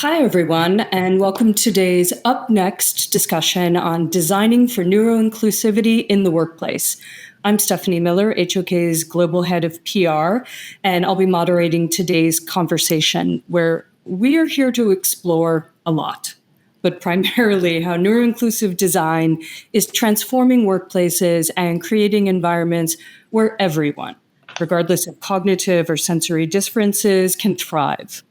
Hi, everyone, and welcome to today's Up Next discussion on designing for neuroinclusivity in the workplace. I'm Stephanie Miller, HOK's Global Head of PR, and I'll be moderating today's conversation where we are here to explore a lot, but primarily how neuroinclusive design is transforming workplaces and creating environments where everyone, regardless of cognitive or sensory differences, can thrive.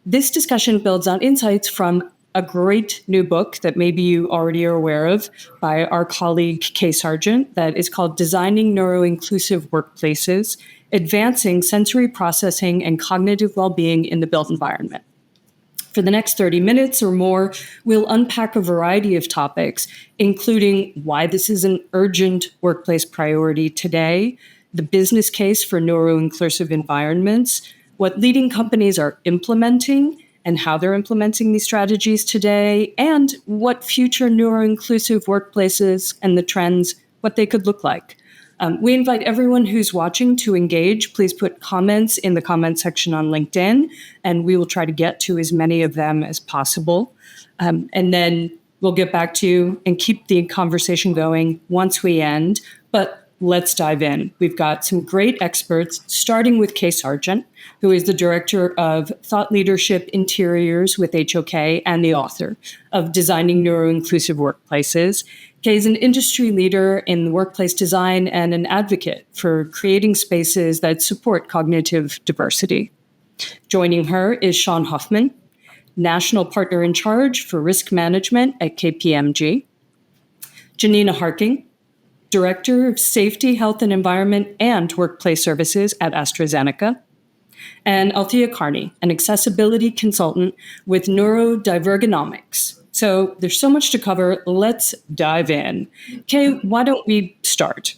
This discussion builds on insights from a great new book that maybe you already are aware of by our colleague Kay Sargent that is called Designing Neuroinclusive Workplaces, Advancing Sensory Processing and Cognitive Wellbeing in the Built Environment. For the next 30 minutes or more, we'll unpack a variety of topics, including why this is an urgent workplace priority today, the business case for neuroinclusive environments, what leading companies are implementing and how they're implementing these strategies today, and what future neuroinclusive workplaces and the trends, what they could look like. We invite everyone who's watching to engage. Please put comments in the comment section on LinkedIn, and we will try to get to as many of them as possible. And then we'll get back to you and keep the conversation going once we end. But let's dive in. We've got some great experts, starting with Kay Sargent, who is the Director of Thought Leadership Interiors with HOK and the author of Designing Neuroinclusive Workplaces. Kay is an industry leader in workplace design and an advocate for creating spaces that support cognitive diversity. Joining her is Sean Hoffman, National Partner in Charge for Risk Management at KPMG. Janina Harking, Director of Safety, Health and Environment and Workplace Services at AstraZeneca, and Althea Carney, an accessibility consultant with neurodivergonomics. So there's so much to cover. Let's dive in. Kay, why don't we start?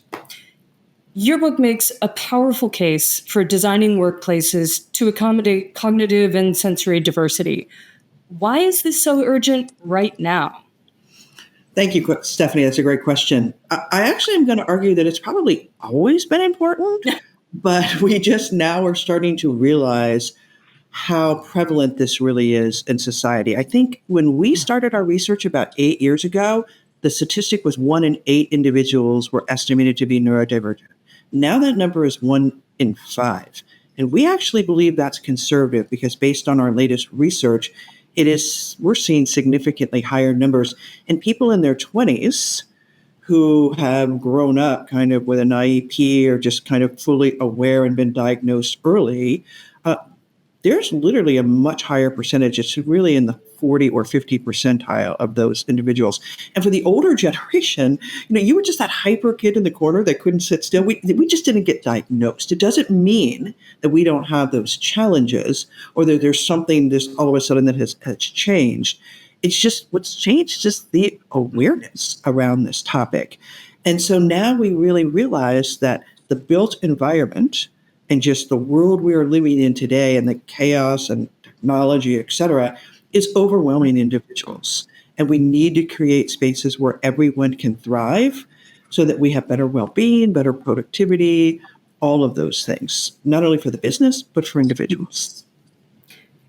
Your book makes a powerful case for designing workplaces to accommodate cognitive and sensory diversity. Why is this so urgent right now? Thank you, Stephanie. That's a great question. I actually am going to argue that it's probably always been important, but we just now are starting to realize how prevalent this really is in society. I think when we started our research about 8 years ago, the statistic was 1 in 8 individuals were estimated to be neurodivergent. Now that number is 1 in 5. And we actually believe that's conservative because based on our latest research, we're seeing significantly higher numbers in people in their 20s who have grown up kind of with an IEP or just kind of fully aware and been diagnosed early. There's literally a much higher percentage. It's really in the 40 or 50 percentile of those individuals. And for the older generation, you were just that hyper kid in the corner that couldn't sit still. We just didn't get diagnosed. It doesn't mean that we don't have those challenges or that there's something this all of a sudden that has changed. It's just what's changed is just the awareness around this topic. And so now we really realize that the built environment and just the world we are living in today and the chaos and technology, et cetera, is overwhelming individuals. And we need to create spaces where everyone can thrive so that we have better well-being, better productivity, all of those things, not only for the business, but for individuals.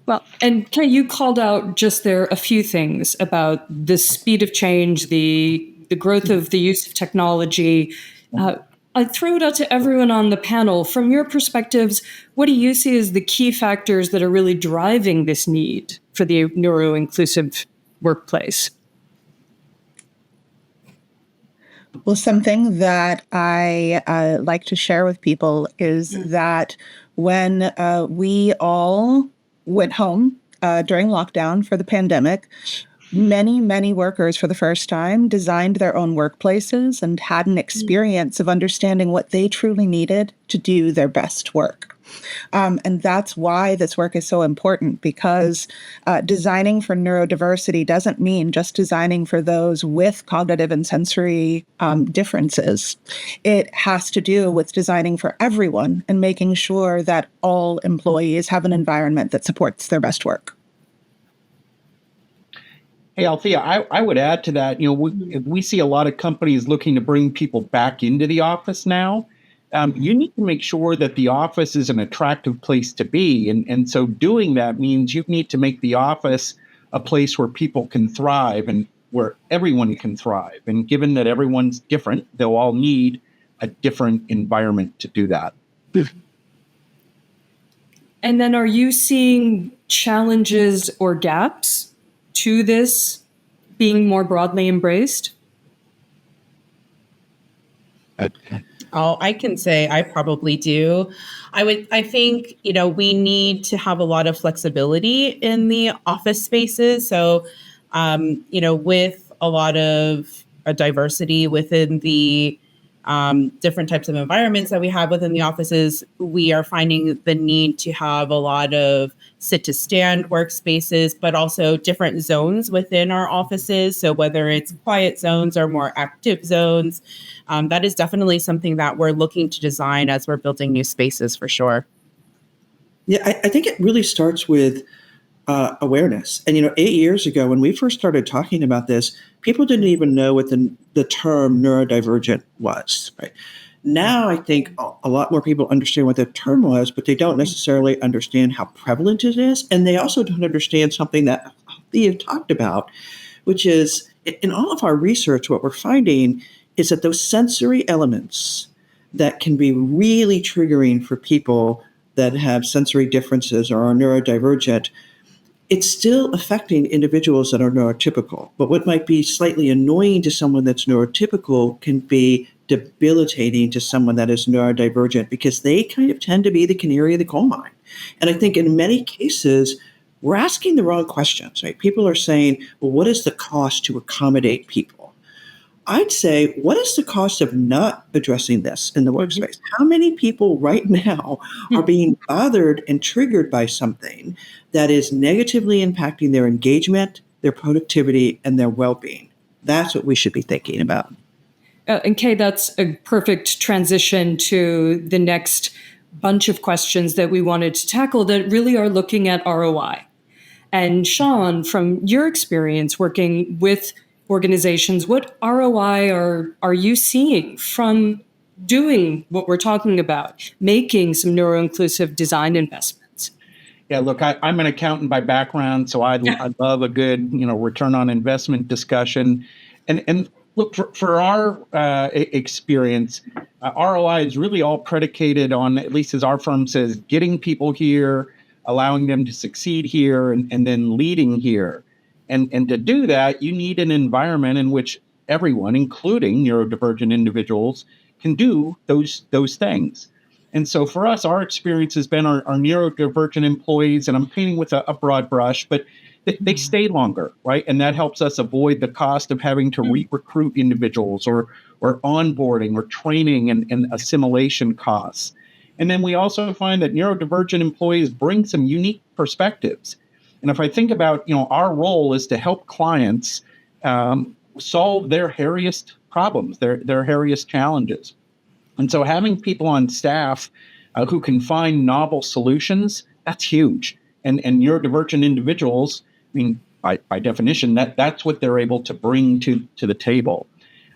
Well, and Kay, you called out just there a few things about the speed of change, the growth of the use of technology. I throw it out to everyone on the panel. From your perspectives, what do you see as the key factors that are really driving this need for the neuroinclusive workplace? Well, something that I like to share with people is that when we all went home during lockdown for the pandemic, many workers for the first time designed their own workplaces and had an experience of understanding what they truly needed to do their best work. And that's why this work is so important, because designing for neurodiversity doesn't mean just designing for those with cognitive and sensory differences. It has to do with designing for everyone and making sure that all employees have an environment that supports their best work. Hey, Althea, I would add to that, we see a lot of companies looking to bring people back into the office now. you need to make sure that the office is an attractive place to be. And so doing that means you need to make the office a place where people can thrive and where everyone can thrive. And given that everyone's different, they'll all need a different environment to do that. And then are you seeing challenges or gaps to this being more broadly embraced? Oh, I can say I probably do. I think, we need to have a lot of flexibility in the office spaces. So, with a lot of diversity within the different types of environments that we have within the offices, we are finding the need to have a lot of sit to stand workspaces, but also different zones within our offices. So whether it's quiet zones or more active zones, that is definitely something that we're looking to design as we're building new spaces for sure. Yeah, I think it really starts with awareness. And 8 years ago, when we first started talking about this, people didn't even know what the term neurodivergent was. Right now, I think a lot more people understand what the term was, but they don't necessarily understand how prevalent it is, and they also don't understand something that Thea talked about, which is in all of our research, what we're finding is that those sensory elements that can be really triggering for people that have sensory differences or are neurodivergent, it's still affecting individuals that are neurotypical. But what might be slightly annoying to someone that's neurotypical can be debilitating to someone that is neurodivergent because they kind of tend to be the canary of the coal mine. And I think in many cases, we're asking the wrong questions, right? People are saying, well, what is the cost to accommodate people? I'd say, what is the cost of not addressing this in the workspace? How many people right now are being bothered and triggered by something that is negatively impacting their engagement, their productivity, and their well-being? That's what we should be thinking about. And Kay, that's a perfect transition to the next bunch of questions that we wanted to tackle that really are looking at ROI. And Sean, from your experience working with organizations, what ROI are you seeing from doing what we're talking about, making some neuroinclusive design investments? Yeah, look, I'm an accountant by background, so I love a good, return on investment discussion. And look, for our experience, ROI is really all predicated on, at least as our firm says, getting people here, allowing them to succeed here, and then leading here. And to do that, you need an environment in which everyone, including neurodivergent individuals, can do those things. And so for us, our experience has been our neurodivergent employees, and I'm painting with a broad brush, but they stay longer, right? And that helps us avoid the cost of having to re-recruit individuals or onboarding or training and assimilation costs. And then we also find that neurodivergent employees bring some unique perspectives. And if I think about, our role is to help clients solve their hairiest problems, their hairiest challenges. And so having people on staff who can find novel solutions, that's huge. And neurodivergent individuals, I mean, by definition, that's what they're able to bring to the table.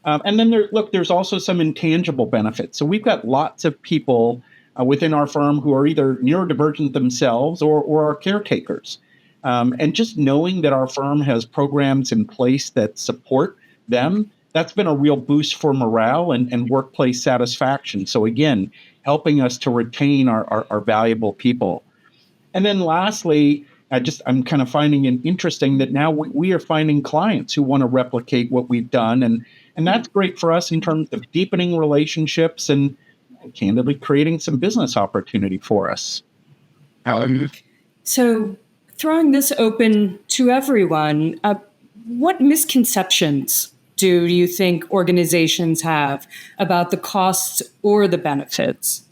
And then there's also some intangible benefits. So we've got lots of people within our firm who are either neurodivergent themselves or are caretakers. And just knowing that our firm has programs in place that support them, that's been a real boost for morale and workplace satisfaction. So again, helping us to retain our valuable people. And then lastly, I'm kind of finding it interesting that now we are finding clients who want to replicate what we've done. And that's great for us in terms of deepening relationships and candidly creating some business opportunity for us. So throwing this open to everyone, what misconceptions do you think organizations have about the costs or the benefits?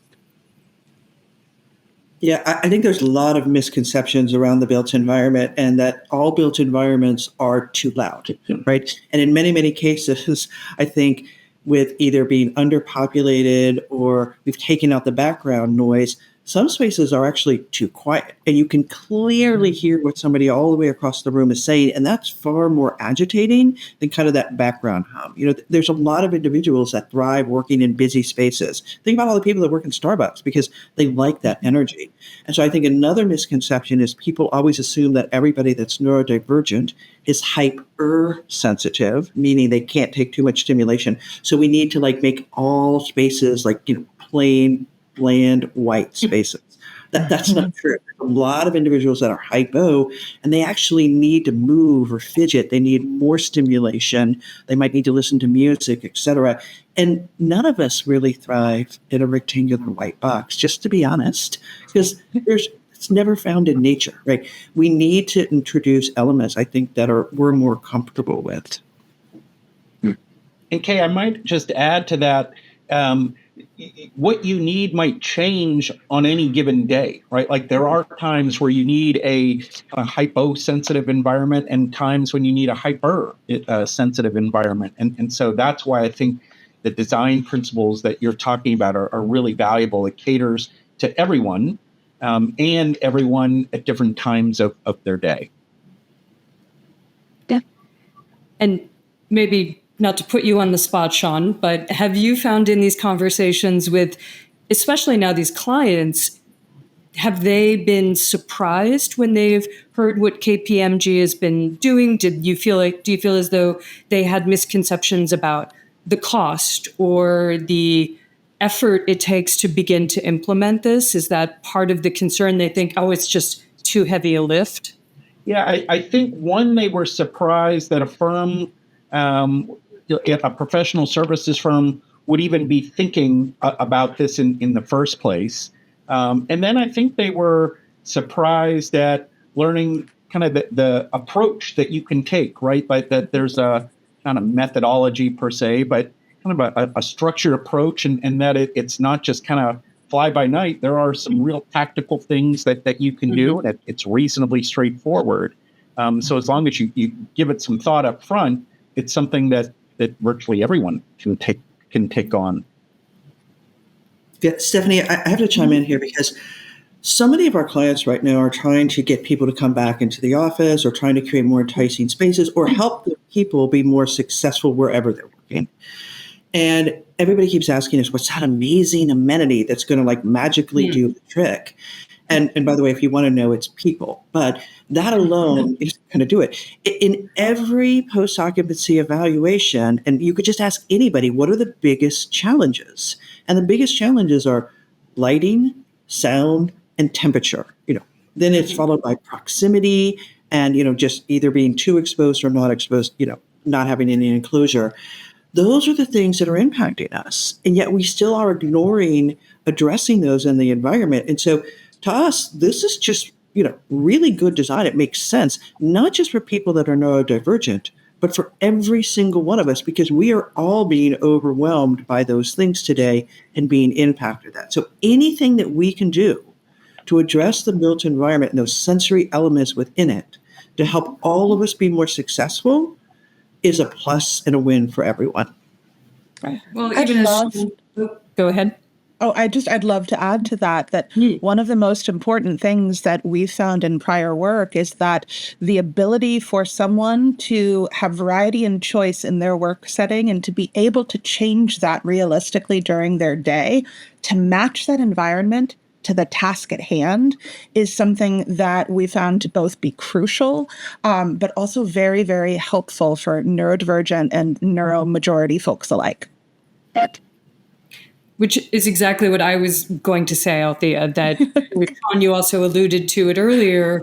Yeah, I think there's a lot of misconceptions around the built environment and that all built environments are too loud, right? And in many, many cases, I think with either being underpopulated or we've taken out the background noise, Some spaces are actually too quiet, and you can clearly hear what somebody all the way across the room is saying, and that's far more agitating than kind of that background hum. There's a lot of individuals that thrive working in busy spaces. Think about all the people that work in Starbucks because they like that energy. And so I think another misconception is people always assume that everybody that's neurodivergent is hypersensitive, meaning they can't take too much stimulation. So we need to make all spaces plain, bland, white spaces. That's not true. There's a lot of individuals that are hypo, and they actually need to move or fidget. They need more stimulation. They might need to listen to music, etc. And none of us really thrive in a rectangular white box, just to be honest, because it's never found in nature, right? We need to introduce elements, I think, that we're more comfortable with. And Kay, I might just add to that. What you need might change on any given day, right? Like there are times where you need a hyposensitive environment and times when you need a hyper sensitive environment. And so that's why I think the design principles that you're talking about are really valuable. It caters to everyone and everyone at different times of their day. Yeah. And maybe not to put you on the spot, Sean, but have you found in these conversations with, especially now these clients, have they been surprised when they've heard what KPMG has been doing? Do you feel as though they had misconceptions about the cost or the effort it takes to begin to implement this? Is that part of the concern? They think, oh, it's just too heavy a lift? Yeah, I think one, they were surprised that a firm, a professional services firm would even be thinking about this in the first place. And then I think they were surprised at learning kind of the approach that you can take, right? Like that there's a kind of methodology per se, but kind of a structured approach and that it's not just kind of fly by night. There are some real tactical things that you can do, and it's reasonably straightforward. So as long as you give it some thought up front, it's something that virtually everyone can take on. Yeah, Stephanie, I have to chime in here because so many of our clients right now are trying to get people to come back into the office or trying to create more enticing spaces or help the people be more successful wherever they're working. And everybody keeps asking us, what's that amazing amenity that's going to magically do the trick? And by the way, if you want to know, it's people. But that alone is going to do it. In every post-occupancy evaluation, and you could just ask anybody, what are the biggest challenges? And the biggest challenges are lighting, sound, and temperature. Then it's followed by proximity and, just either being too exposed or not exposed, not having any enclosure. Those are the things that are impacting us. And yet we still are ignoring addressing those in the environment. And so to us, this is just, really good design. It makes sense, not just for people that are neurodivergent, but for every single one of us, because we are all being overwhelmed by those things today and being impacted that. So anything that we can do to address the built environment and those sensory elements within it to help all of us be more successful is a plus and a win for everyone. Right. Well, go ahead. Oh, I'd love to add to that one of the most important things that we've found in prior work is that the ability for someone to have variety and choice in their work setting and to be able to change that realistically during their day to match that environment to the task at hand is something that we found to both be crucial, but also very, very helpful for neurodivergent and neuromajority folks alike. Which is exactly what I was going to say, Althea, that Sean, you also alluded to it earlier.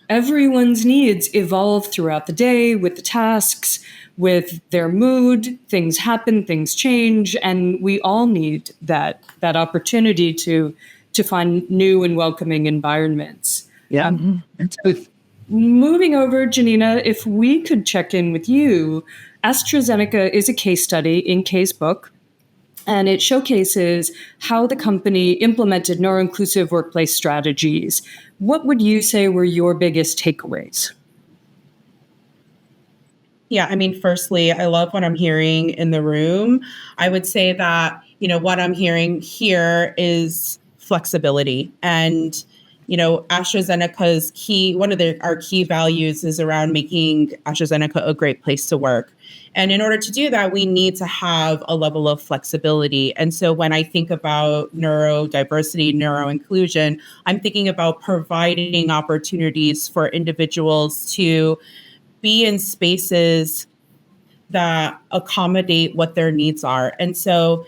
Everyone's needs evolve throughout the day with the tasks, with their mood. Things happen, things change, and we all need that opportunity to find new and welcoming environments. Yeah. So moving over, Janina, if we could check in with you, AstraZeneca is a case study in Kay's book, and it showcases how the company implemented neuroinclusive workplace strategies. What would you say were your biggest takeaways? Yeah, I mean, firstly, I love what I'm hearing in the room. I would say that, what I'm hearing here is flexibility. And AstraZeneca's our key values is around making AstraZeneca a great place to work. And in order to do that, we need to have a level of flexibility. And so when I think about neurodiversity, neuroinclusion, I'm thinking about providing opportunities for individuals to be in spaces that accommodate what their needs are. And so,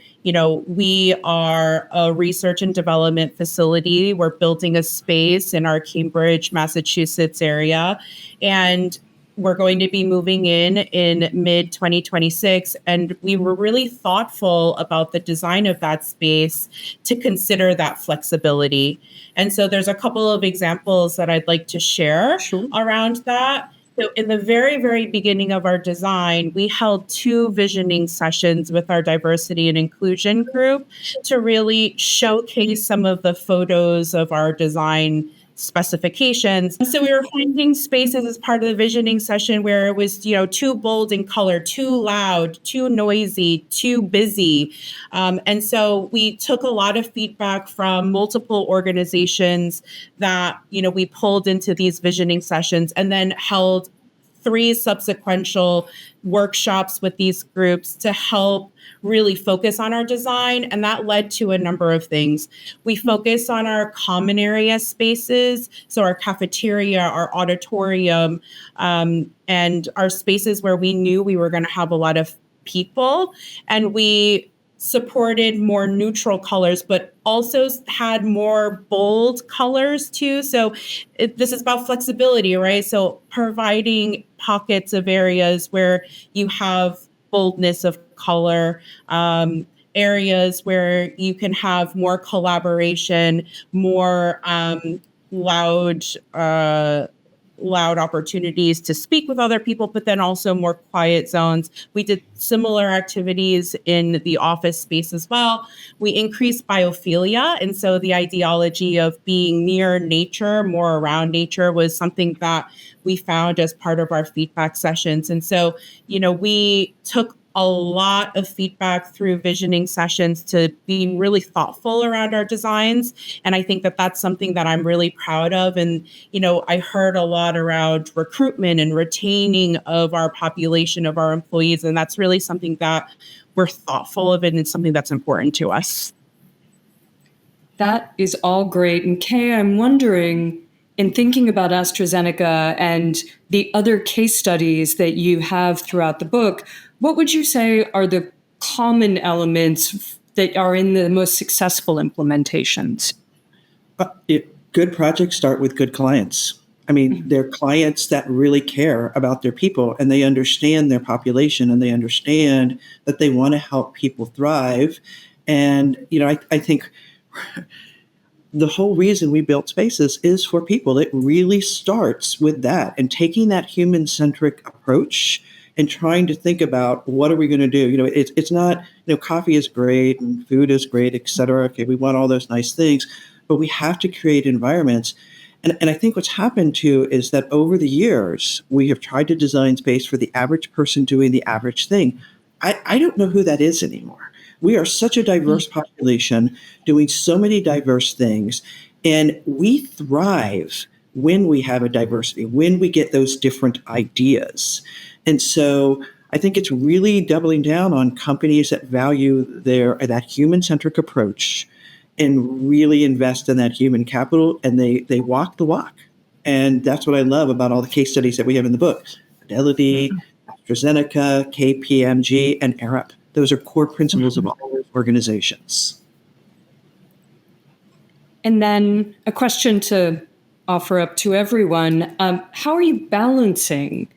we are a research and development facility. We're building a space in our Cambridge, Massachusetts area, and we're going to be moving in mid 2026. And we were really thoughtful about the design of that space to consider that flexibility. And so there's a couple of examples that I'd like to share around that. So in the very, very beginning of our design, we held 2 visioning sessions with our diversity and inclusion group to really showcase some of the photos of our design specifications. So we were finding spaces as part of the visioning session where it was, too bold in color, too loud, too noisy, too busy. And so we took a lot of feedback from multiple organizations that, we pulled into these visioning sessions and then held 3 subsequential workshops with these groups to help really focus on our design. And that led to a number of things. We focus on our common area spaces, so our cafeteria, our auditorium, and our spaces where we knew we were going to have a lot of people. And we supported more neutral colors, but also had more bold colors too. So this is about flexibility, right? So providing pockets of areas where you have boldness of color, areas where you can have more collaboration, more loud opportunities to speak with other people, but then also more quiet zones. We did similar activities in the office space as well. We increased biophilia. And so the ideology of being near nature, more around nature, was something that we found as part of our feedback sessions. And so, we took a lot of feedback through visioning sessions to be really thoughtful around our designs. And I think that that's something that I'm really proud of. And, I heard a lot around recruitment and retaining of our population, of our employees. And that's really something that we're thoughtful of, and it's something that's important to us. That is all great. And Kay, I'm wondering, in thinking about AstraZeneca and the other case studies that you have throughout the book, what would you say are the common elements that are in the most successful implementations? Good projects start with good clients. I mean, they're clients that really care about their people, and they understand their population, and they understand that they want to help people thrive. And, I think the whole reason we built spaces is for people. It really starts with that, and taking that human-centric approach and trying to think about, what are we going to do? It's not, coffee is great and food is great, et cetera. Okay, we want all those nice things, but we have to create environments. And I think what's happened too is that over the years, we have tried to design space for the average person doing the average thing. I don't know who that is anymore. We are such a diverse population doing so many diverse things, and we thrive when we have a diversity, when we get those different ideas. And so I think it's really doubling down on companies that value that human-centric approach and really invest in that human capital, and they walk the walk. And that's what I love about all the case studies that we have in the book. Fidelity, AstraZeneca, KPMG, and Arup. Those are core principles of all those organizations. And then a question to offer up to everyone. How are you balancing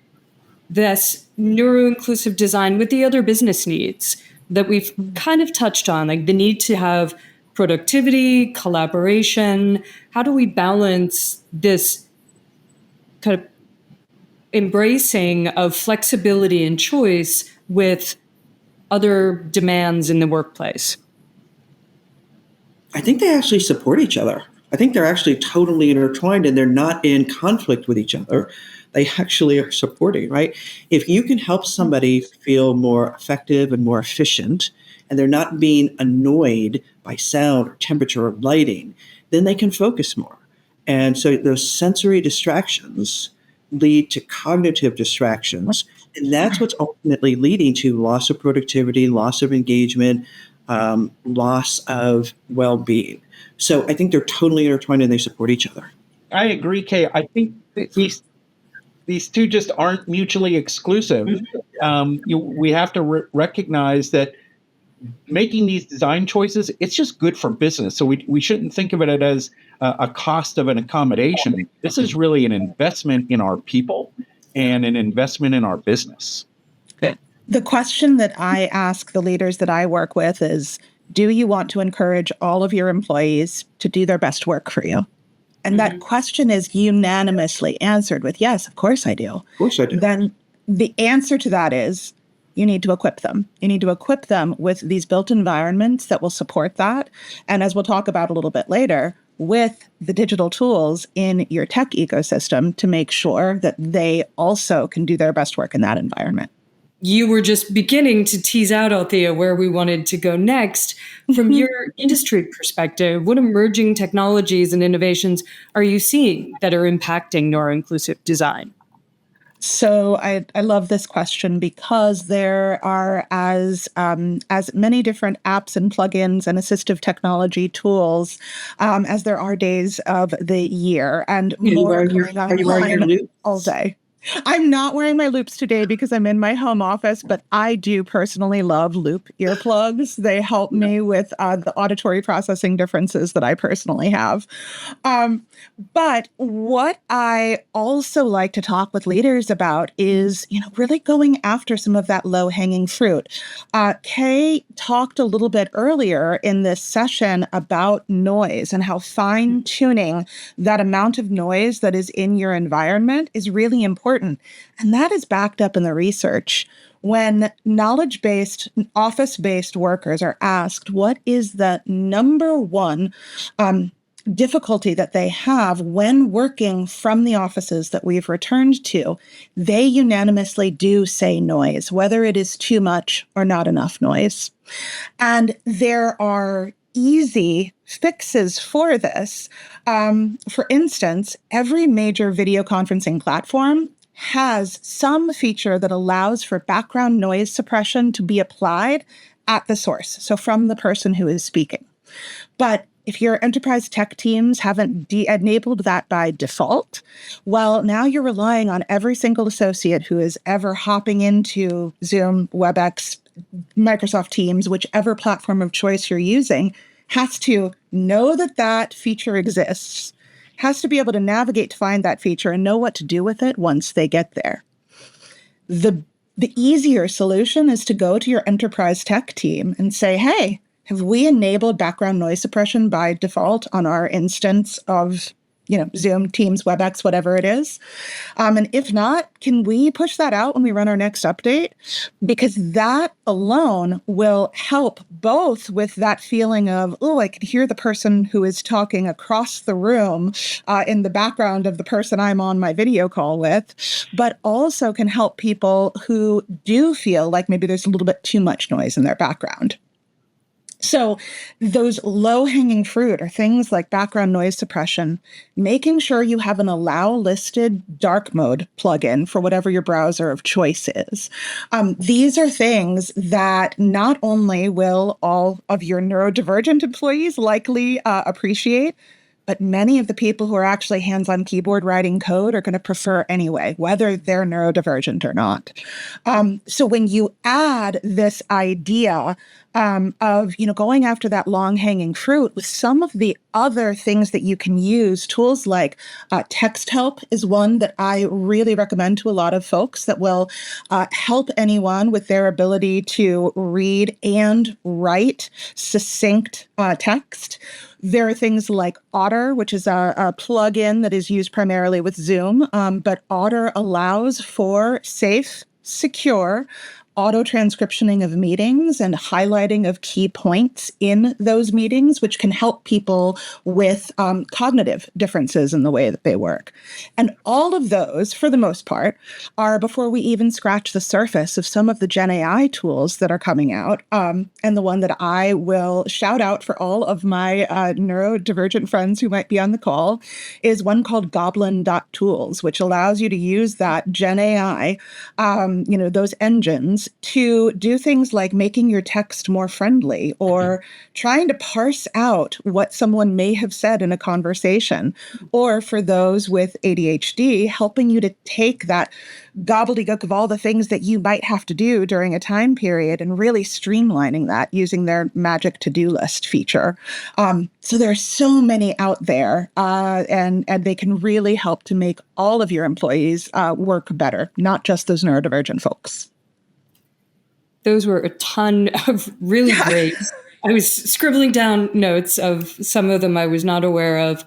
this neuro-inclusive design with the other business needs that we've kind of touched on, like the need to have productivity, collaboration? How do we balance this kind of embracing of flexibility and choice with other demands in the workplace? I think they actually support each other. I think they're actually totally intertwined, and they're not in conflict with each other. They actually are supporting, right? If you can help somebody feel more effective and more efficient, and they're not being annoyed by sound or temperature or lighting, then they can focus more. And so those sensory distractions lead to cognitive distractions. And that's what's ultimately leading to loss of productivity, loss of engagement, loss of well-being. So I think they're totally intertwined and they support each other. I agree, Kay. I think these two just aren't mutually exclusive. We have to recognize that making these design choices, it's just good for business. So we shouldn't think of it as a cost of an accommodation. This is really an investment in our people and an investment in our business. The question that I ask the leaders that I work with is, do you want to encourage all of your employees to do their best work for you? And that question is unanimously answered with, yes, of course I do. Of course I do. Then the answer to that is, you need to equip them. You need to equip them with these built environments that will support that. And as we'll talk about a little bit later, with the digital tools in your tech ecosystem to make sure that they also can do their best work in that environment. You were just beginning to tease out, Althea, where we wanted to go next. From your industry perspective, what emerging technologies and innovations are you seeing that are impacting neuroinclusive design? So I love this question because there are as many different apps and plugins and assistive technology tools as there are days of the year, and Are you wearing your loop all day. I'm not wearing my loops today because I'm in my home office, but I do personally love loop earplugs. They help me with the auditory processing differences that I personally have. But what I also like to talk with leaders about is, really going after some of that low-hanging fruit. Kay talked a little bit earlier in this session about noise and how fine-tuning that amount of noise that is in your environment is really important. And that is backed up in the research. When knowledge-based, office-based workers are asked what is the number one difficulty that they have when working from the offices that we've returned to, they unanimously do say noise, whether it is too much or not enough noise. And there are easy fixes for this. For instance, every major video conferencing platform has some feature that allows for background noise suppression to be applied at the source, so from the person who is speaking. But if your enterprise tech teams haven't enabled that by default, well, now you're relying on every single associate who is ever hopping into Zoom, WebEx, Microsoft Teams, whichever platform of choice you're using, has to know that that feature exists, has to be able to navigate to find that feature and know what to do with it once they get there. The easier solution is to go to your enterprise tech team and say, hey, have we enabled background noise suppression by default on our instance of, Zoom, Teams, WebEx, whatever it is? And if not, can we push that out when we run our next update? Because that alone will help both with that feeling of, oh, I can hear the person who is talking across the room in the background of the person I'm on my video call with, but also can help people who do feel like maybe there's a little bit too much noise in their background. So those low-hanging fruit are things like background noise suppression, making sure you have an allow listed dark mode plugin for whatever your browser of choice is. These are things that not only will all of your neurodivergent employees likely appreciate, but many of the people who are actually hands-on keyboard writing code are going to prefer anyway, whether they're neurodivergent or not. So when you add this idea of going after that long-hanging fruit with some of the other things that you can use, tools like text help is one that I really recommend to a lot of folks that will help anyone with their ability to read and write succinct text. There are things like Otter, which is a plugin that is used primarily with Zoom, but Otter allows for safe, secure, auto-transcriptioning of meetings and highlighting of key points in those meetings, which can help people with cognitive differences in the way that they work. And all of those, for the most part, are before we even scratch the surface of some of the Gen AI tools that are coming out. And the one that I will shout out for all of my neurodivergent friends who might be on the call is one called Goblin.tools, which allows you to use that Gen AI, those engines to do things like making your text more friendly or trying to parse out what someone may have said in a conversation. Or for those with ADHD, helping you to take that gobbledygook of all the things that you might have to do during a time period and really streamlining that using their magic to-do list feature. So there are so many out there, and they can really help to make all of your employees work better, not just those neurodivergent folks. Those were a ton of really great. I was scribbling down notes of some of them I was not aware of.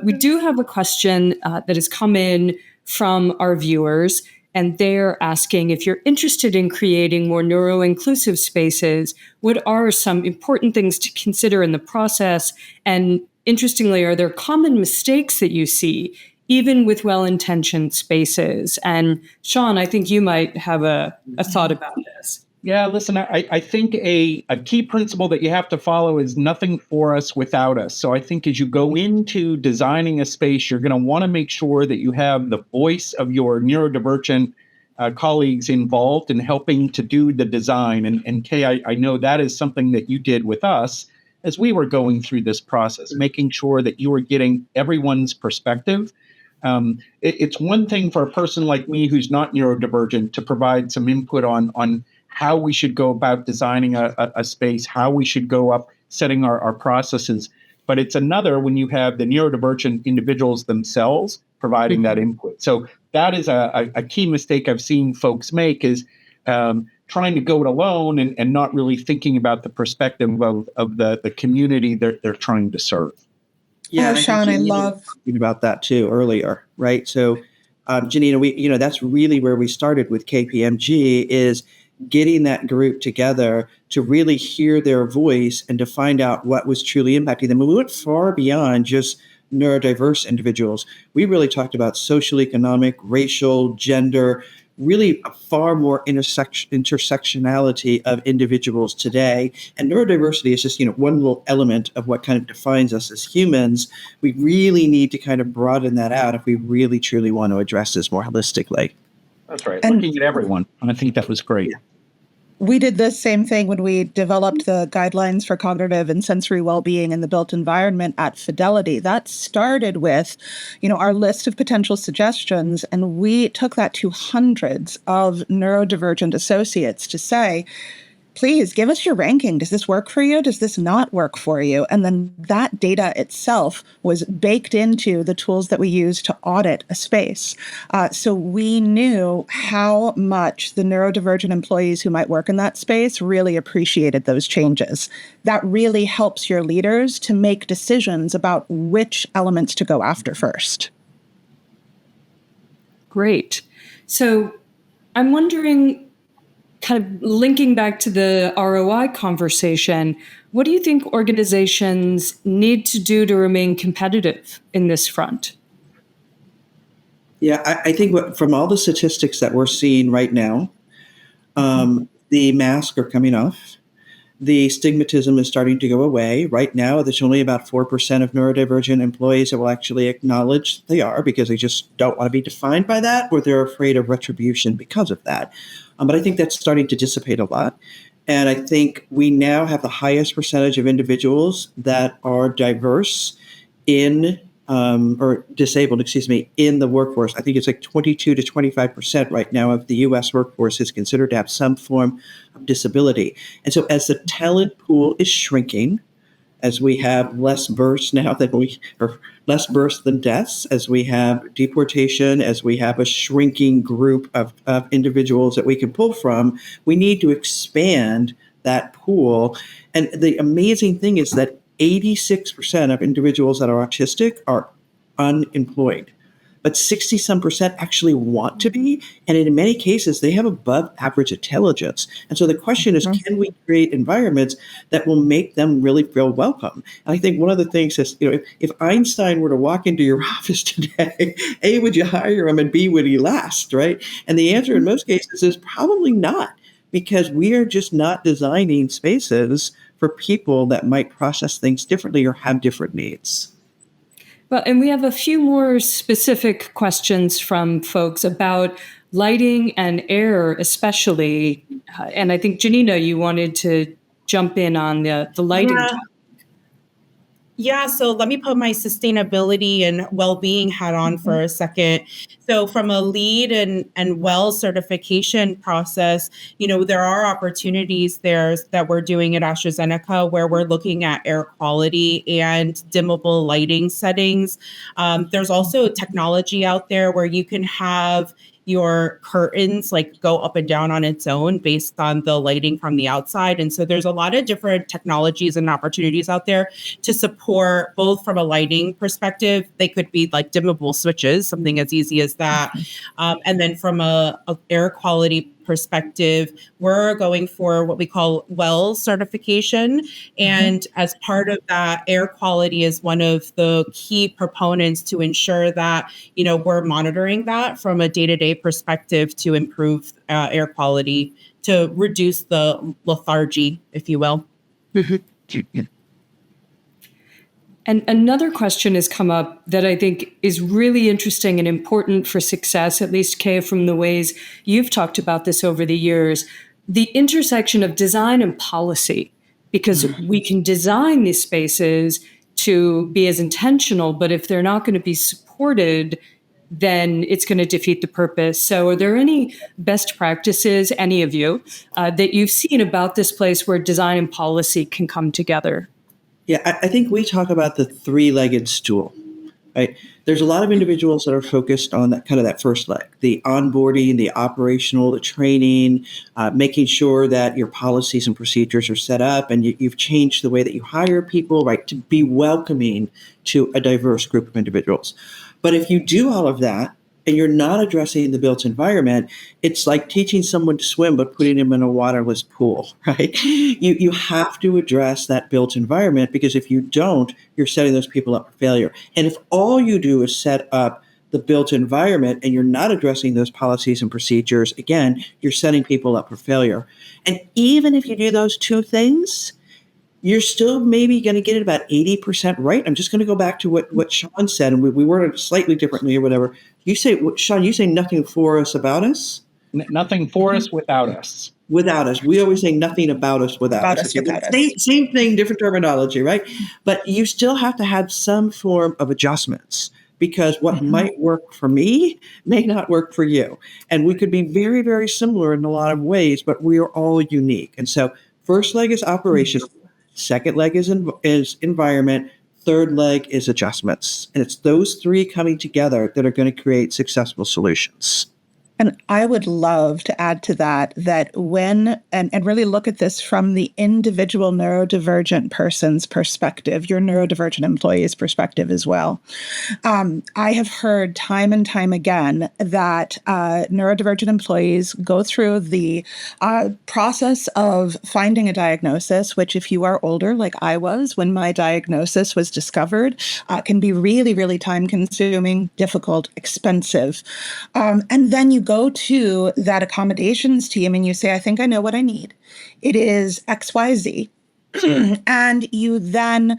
We do have a question that has come in from our viewers, and they're asking if you're interested in creating more neuro-inclusive spaces, what are some important things to consider in the process? And interestingly, are there common mistakes that you see, even with well-intentioned spaces? And Sean, I think you might have a thought about this. Yeah, listen, I think a key principle that you have to follow is nothing for us without us. So I think as you go into designing a space, you're going to want to make sure that you have the voice of your neurodivergent colleagues involved in helping to do the design. And Kay, I know that is something that you did with us as we were going through this process, making sure that you were getting everyone's perspective. It's one thing for a person like me who's not neurodivergent to provide some input on how we should go about designing a space, how we should go up setting our processes. But it's another when you have the neurodivergent individuals themselves providing that input. So that is a key mistake I've seen folks make is trying to go it alone and not really thinking about the perspective of the community they're trying to serve. Yeah, Sean, I love talking about that too earlier, right? So, Janina, that's really where we started with KPMG is getting that group together to really hear their voice and to find out what was truly impacting them. And we went far beyond just neurodiverse individuals. We really talked about social, economic, racial, gender, really a far more intersectionality of individuals today. And neurodiversity is just, one little element of what kind of defines us as humans. We really need to kind of broaden that out if we really truly want to address this more holistically. That's right. And looking at everyone. And I think that was great. Yeah. We did the same thing when we developed the guidelines for cognitive and sensory well-being in the built environment at Fidelity. That started with, our list of potential suggestions, and we took that to hundreds of neurodivergent associates to say, please give us your ranking. Does this work for you? Does this not work for you? And then that data itself was baked into the tools that we use to audit a space. So we knew how much the neurodivergent employees who might work in that space really appreciated those changes. That really helps your leaders to make decisions about which elements to go after first. Great. So I'm wondering, kind of linking back to the ROI conversation, what do you think organizations need to do to remain competitive in this front? Yeah, I think from all the statistics that we're seeing right now, the masks are coming off. The stigmatism is starting to go away. Right now, there's only about 4% of neurodivergent employees that will actually acknowledge they are because they just don't want to be defined by that or they're afraid of retribution because of that. But I think that's starting to dissipate a lot. And I think we now have the highest percentage of individuals that are diverse or disabled, in the workforce. I think it's like 22 to 25% right now of the U.S. workforce is considered to have some form of disability. And so as the talent pool is shrinking, as we have less births now or less births than deaths, as we have deportation, as we have a shrinking group of individuals that we can pull from, we need to expand that pool. And the amazing thing is that 86% of individuals that are autistic are unemployed. but 60 some percent actually want to be. And in many cases, they have above average intelligence. And so the question is, can we create environments that will make them really feel welcome? And I think one of the things is, if Einstein were to walk into your office today, A, would you hire him? And B, would he last, right? And the answer in most cases is probably not, because we are just not designing spaces for people that might process things differently or have different needs. Well, and we have a few more specific questions from folks about lighting and air, especially. And I think, Janina, you wanted to jump in on the lighting. Yeah. Yeah, so let me put my sustainability and well-being hat on for a second. So from a LEED and WELL certification process, there are opportunities there that we're doing at AstraZeneca where we're looking at air quality and dimmable lighting settings. There's also technology out there where you can have your curtains like go up and down on its own based on the lighting from the outside. And so there's a lot of different technologies and opportunities out there to support both from a lighting perspective. They could be like dimmable switches, something as easy as that. And then from a air quality perspective, we're going for what we call WELL certification. And as part of that, air quality is one of the key proponents to ensure that, we're monitoring that from a day-to-day perspective to improve air quality, to reduce the lethargy, if you will. And another question has come up that I think is really interesting and important for success, at least, Kay, from the ways you've talked about this over the years, the intersection of design and policy, because we can design these spaces to be as intentional, but if they're not going to be supported, then it's going to defeat the purpose. So are there any best practices, any of you, that you've seen about this place where design and policy can come together? Yeah, I think we talk about the three-legged stool, right? There's a lot of individuals that are focused on that first leg, the onboarding, the operational, the training, making sure that your policies and procedures are set up and you've changed the way that you hire people, right, to be welcoming to a diverse group of individuals. But if you do all of that, and you're not addressing the built environment, it's like teaching someone to swim but putting them in a waterless pool, right? You have to address that built environment, because if you don't, you're setting those people up for failure. And if all you do is set up the built environment and you're not addressing those policies and procedures, again, you're setting people up for failure. And even if you do those two things, you're still maybe going to get it about 80% right. I'm just going to go back to what Sean said, and we worded it slightly differently or whatever. You say, Sean, you say nothing for us about us? Nothing for us without us. Without us. We always say nothing about us without us. Same thing, different terminology, right? But you still have to have some form of adjustments, because what might work for me may not work for you. And we could be very, very similar in a lot of ways, but we are all unique. And so first leg is operations. Second leg is environment. Third leg is adjustments. And it's those three coming together that are going to create successful solutions. And I would love to add to that when, and really look at this from the individual neurodivergent person's perspective, your neurodivergent employee's perspective as well. I have heard time and time again that neurodivergent employees go through the process of finding a diagnosis, which, if you are older, like I was when my diagnosis was discovered, can be really, really time consuming, difficult, expensive. And then you go to that accommodations team and you say, I think I know what I need. It is XYZ. And you then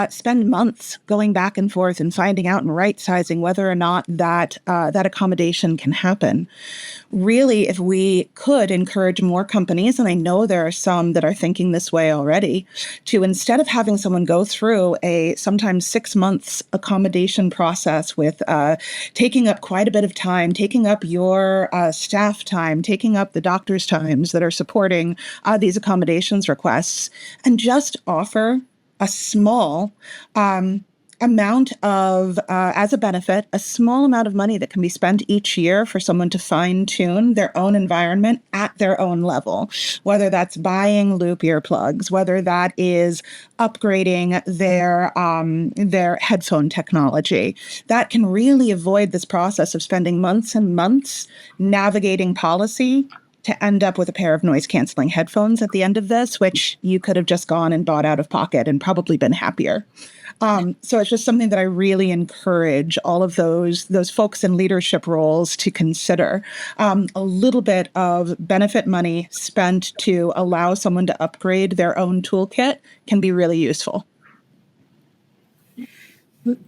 spend months going back and forth and finding out and right-sizing whether or not that accommodation can happen. Really, if we could encourage more companies, and I know there are some that are thinking this way already, to, instead of having someone go through a sometimes 6 months accommodation process with taking up quite a bit of time, taking up your staff time, taking up the doctor's times that are supporting these accommodations requests, and just offer a small amount of, as a benefit, a small amount of money that can be spent each year for someone to fine tune their own environment at their own level, whether that's buying loop earplugs, whether that is upgrading their headphone technology. That can really avoid this process of spending months and months navigating policy to end up with a pair of noise canceling headphones at the end of this, which you could have just gone and bought out of pocket and probably been happier. So it's just something that I really encourage all of those folks in leadership roles to consider. A little bit of benefit money spent to allow someone to upgrade their own toolkit can be really useful.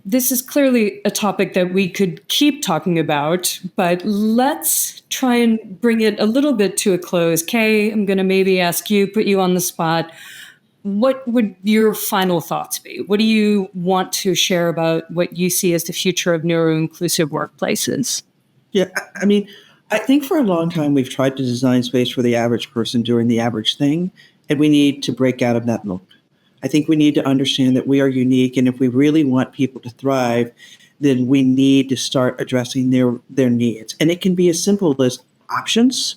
This is clearly a topic that we could keep talking about, but let's try and bring it a little bit to a close. Kay, I'm going to maybe ask you, put you on the spot. What would your final thoughts be? What do you want to share about what you see as the future of neuro-inclusive workplaces? Yeah, I mean, I think for a long time we've tried to design space for the average person doing the average thing, and we need to break out of that mold. I think we need to understand that we are unique, and if we really want people to thrive, then we need to start addressing their needs. And it can be as simple as options,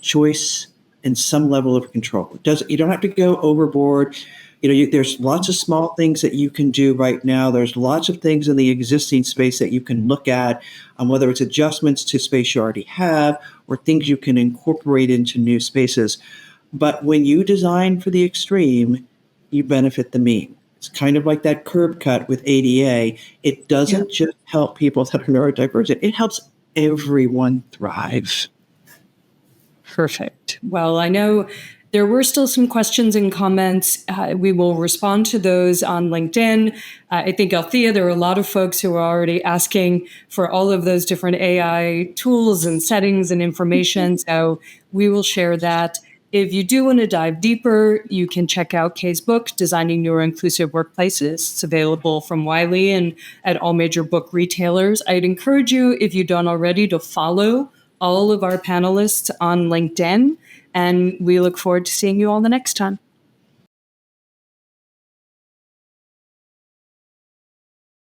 choice, and some level of control. You don't have to go overboard. There's lots of small things that you can do right now. There's lots of things in the existing space that you can look at, whether it's adjustments to space you already have or things you can incorporate into new spaces. But when you design for the extreme, you benefit the mean. It's kind of like that curb cut with ADA. It doesn't just help people that are neurodivergent. It helps everyone thrive. Perfect. Well, I know there were still some questions and comments. We will respond to those on LinkedIn. I think, Althea, there are a lot of folks who are already asking for all of those different AI tools and settings and information. So we will share that. If you do want to dive deeper, you can check out Kay's book, Designing Neuro-Inclusive Workplaces. It's available from Wiley and at all major book retailers. I'd encourage you, if you don't already, to follow all of our panelists on LinkedIn, and we look forward to seeing you all the next time.